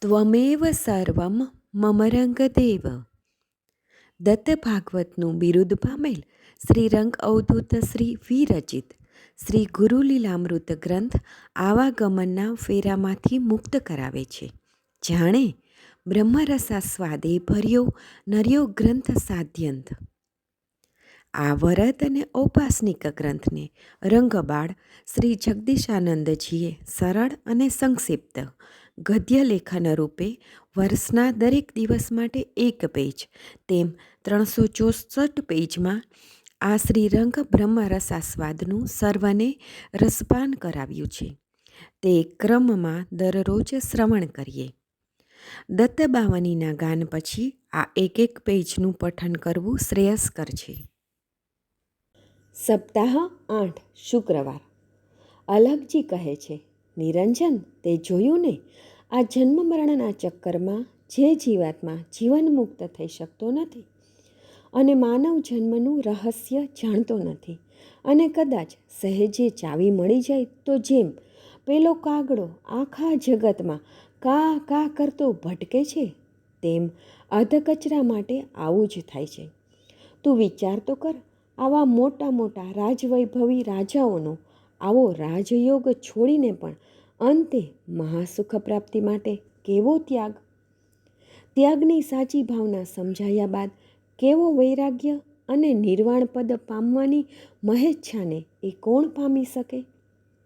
ત્વમેવ સર્વમ મમ રંગદેવ. દત્ત ભાગવતનું બિરુદ પામેલ શ્રી રંગ અવધૂત શ્રી વિરચિત શ્રી ગુરુલીલામૃત ગ્રંથ આવાગમનના ફેરામાંથી મુક્ત કરાવે છે. જાણે બ્રહ્મરસાસ્વાદે ભર્યો નર્યો ગ્રંથ સાધ્યંત. આ વરદ અને ઔપાસનિક ગ્રંથને રંગબાળ શ્રી જગદીશાનંદજીએ સરળ અને સંક્ષિપ્ત ગદ્ય લેખન રૂપે વર્ષના દરેક દિવસ માટે એક પેજ તેમ 364 પેજમાં આ શ્રીરંગ બ્રહ્મરસાસ્વાદનું સર્વને રસપાન કરાવ્યું છે. તે ક્રમમાં દરરોજ શ્રવણ કરીએ. દત્તબાવનીના ગાન પછી આ એક પેજનું પઠન કરવું શ્રેયસ્કર છે. સપ્તાહ 8 શુક્રવાર. અલગજી કહે છે, નિરંજન, તે જોયું ને, આ જન્મ મરણના ચક્કરમાં જે જીવાત્મા જીવનમુક્ત થઈ શકતો નથી અને માનવ જન્મનું રહસ્ય જાણતો નથી અને કદાચ સહેજે ચાવી મળી જાય તો જેમ પેલો કાગડો આખા જગતમાં કા કા કરતો ભટકે છે, તેમ અધકચરા માટે આવું જ થાય છે. તું વિચાર તો કર, આવા મોટા મોટા રાજવૈભવી રાજાઓનો આવો રાજયોગ છોડીને પણ અંતે મહાસુખ પ્રાપ્તિ માટે કેવો ત્યાગ. ત્યાગની સાચી ભાવના સમજાયા બાદ કેવો વૈરાગ્ય અને નિર્વાણ પદ પામવાની મહેચ્છાને એ કોણ પામી શકે?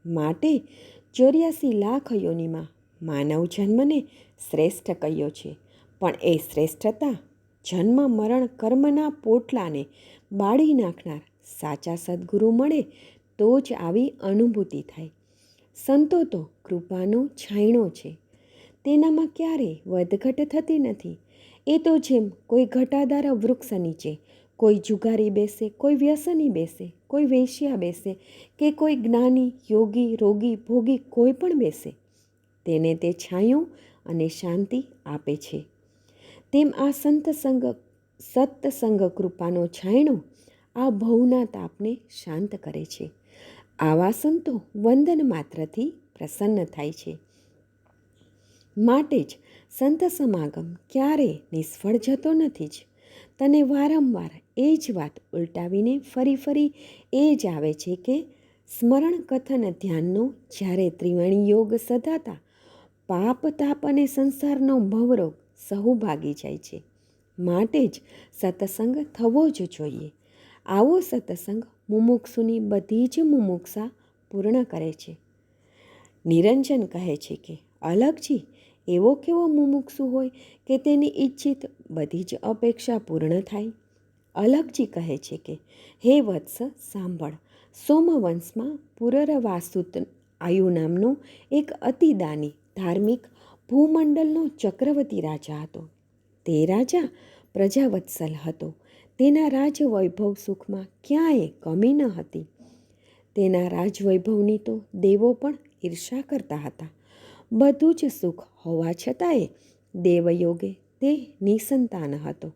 માટે 84 લાખ યોનિમાં માનવ જન્મને શ્રેષ્ઠ કહ્યો છે. પણ એ શ્રેષ્ઠતા જન્મ મરણ કર્મના પોટલાને બાળી નાખનાર સાચા સદ્ગુરુ મળે તો જ આવી અનુભૂતિ થાય. સંતો તો કૃપાનો છાંયણો છે, તેનામાં ક્યારેય વધઘટ થતી નથી. એ તો જેમ કોઈ ઘટાદાર વૃક્ષ નીચે કોઈ જુગારી બેસે, કોઈ વ્યસની બેસે, કોઈ વેશ્યા બેસે કે કોઈ જ્ઞાની યોગી રોગી ભોગી કોઈ પણ બેસે, તેને તે છાંયો અને શાંતિ આપે છે, તેમ આ સત્સંગ કૃપાનો છાંયણો આ ભવના તાપને શાંત કરે છે. આવા સંતો વંદન માત્રથી પ્રસન્ન થાય છે. માટે જ સંત સમાગમ ક્યારેય નિષ્ફળ જતો નથી જ. તને વારંવાર એ જ વાત ઉલટાવીને ફરી ફરી એ જ આવે છે કે સ્મરણ કથન ધ્યાનનો જ્યારે ત્રિવેણી યોગ સધાતા પાપ તાપ અને સંસારનો ભવરોગ સહુ ભાગી જાય છે. માટે જ સત્સંગ થવો જ જોઈએ. આવો સત્સંગ મુમુક્ષુની બધી જ મુમુક્ષા પૂર્ણ કરે છે. નિરંજન કહે છે કે અલગજી, એવો કેવો મુમુક્ષુ હોય કે તેની ઈચ્છિત બધી જ અપેક્ષા પૂર્ણ થાય? અલગજી કહે છે કે હે વત્સ, સાંભળ. સોમવંશમાં પુરરવાસુત આયુ નામનો એક અતિદાની ધાર્મિક ભૂમંડળનો ચક્રવર્તી રાજા હતો. તે રાજા પ્રજાવત્સલ હતો. તેના રાજવૈભવ સુખમાં ક્યાંય કમી ન હતી. તેના રાજવૈભવની તો દેવો પણ ઈર્ષા કરતા હતા. બધું જ સુખ હોવા છતાંય દેવયોગે તે નિસંતાન હતો.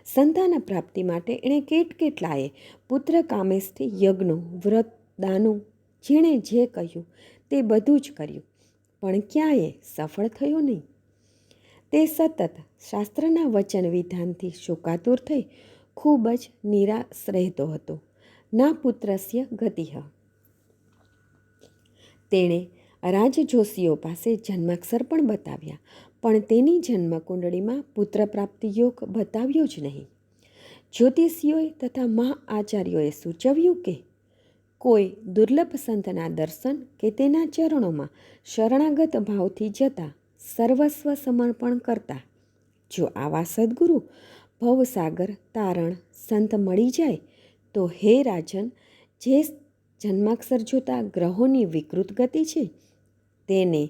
સંતાન પ્રાપ્તિ માટે એણે કેટલાયે પુત્ર કામેષ્ઠી યજ્ઞો વ્રત દાનો જેણે જે કહ્યું તે બધું જ કર્યું, પણ ક્યાંય સફળ થયો નહીં. તે સતત શાસ્ત્રના વચન વિધાનથી શોકાતુર થઈ ખૂબ જ નિરાશ રહેતો હતો. ના પુત્રસ્ય ગતિઃ. તેણે રાજજોશીઓ પાસે જન્માક્ષર પણ બતાવ્યા, પણ તેની જન્મકુંડળીમાં પુત્ર પ્રાપ્તિ યોગ બતાવ્યો જ નહીં. જ્યોતિષીઓએ તથા મહાઆચાર્યોએ સૂચવ્યું કે કોઈ દુર્લભ સંતના દર્શન કે તેના ચરણોમાં શરણાગત ભાવથી જતા સર્વસ્વ સમર્પણ કરતા જો આવા સદ્ગુરુ ભવસાગર તારણ સંત મળી જાય તો હે રાજન, જે જન્માક્ષર જોતા ગ્રહોની વિકૃત ગતિ છે તેને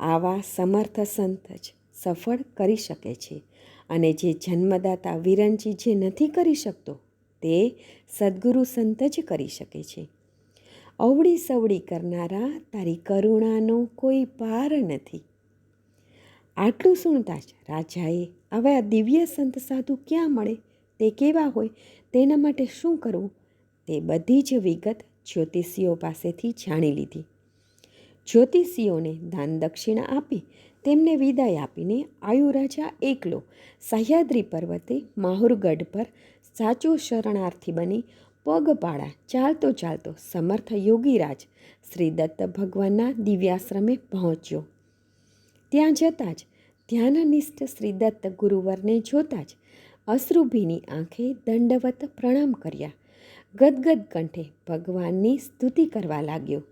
આવા સમર્થ સંત જ સફળ કરી શકે છે, અને જે જન્મદાતા વિરંચી જે નથી કરી શકતો તે સદ્ગુરુ સંત જ કરી શકે છે. અવળી સવળી કરનારા તારી કરુણાનો કોઈ પાર નથી. આટલું સુણતા જ રાજાએ આવા દિવ્ય સંત સાધુ ક્યાં મળે, તે કેવા હોય, તેના માટે શું કરવું, તે બધી જ વિગત જ્યોતિષીઓ પાસેથી જાણી લીધી. જ્યોતિષીઓને દાન દક્ષિણા આપી તેમને વિદાય આપીને આયુરાજા એકલો સહ્યાદ્રી પર્વતે માહુરગઢ પર સાચો શરણાર્થી બની પગપાળા ચાલતો ચાલતો સમર્થ યોગીરાજ શ્રી દત્ત ભગવાનના દિવ્યાશ્રમે પહોંચ્યો. ત્યાં જતાં જ ધ્યાનનિષ્ઠ શ્રી દત્ત ગુરુવરને જોતાં જ અશ્રુભીની આંખે દંડવત પ્રણામ કર્યા. ગદગદ કંઠે ભગવાનની સ્તુતિ કરવા લાગ્યો.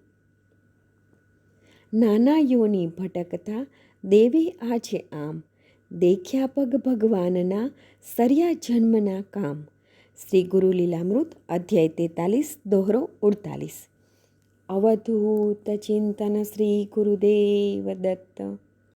નાના યોની ભટકતા દેવે આજે આમ, દેખ્યા પગ ભગવાનના સર્યા જન્મના કામ. શ્રી ગુરુ લીલામૃત અધ્યાય 43 દોહરો 48. અવધૂત ચિંતન શ્રી ગુરુદેવ દત્ત.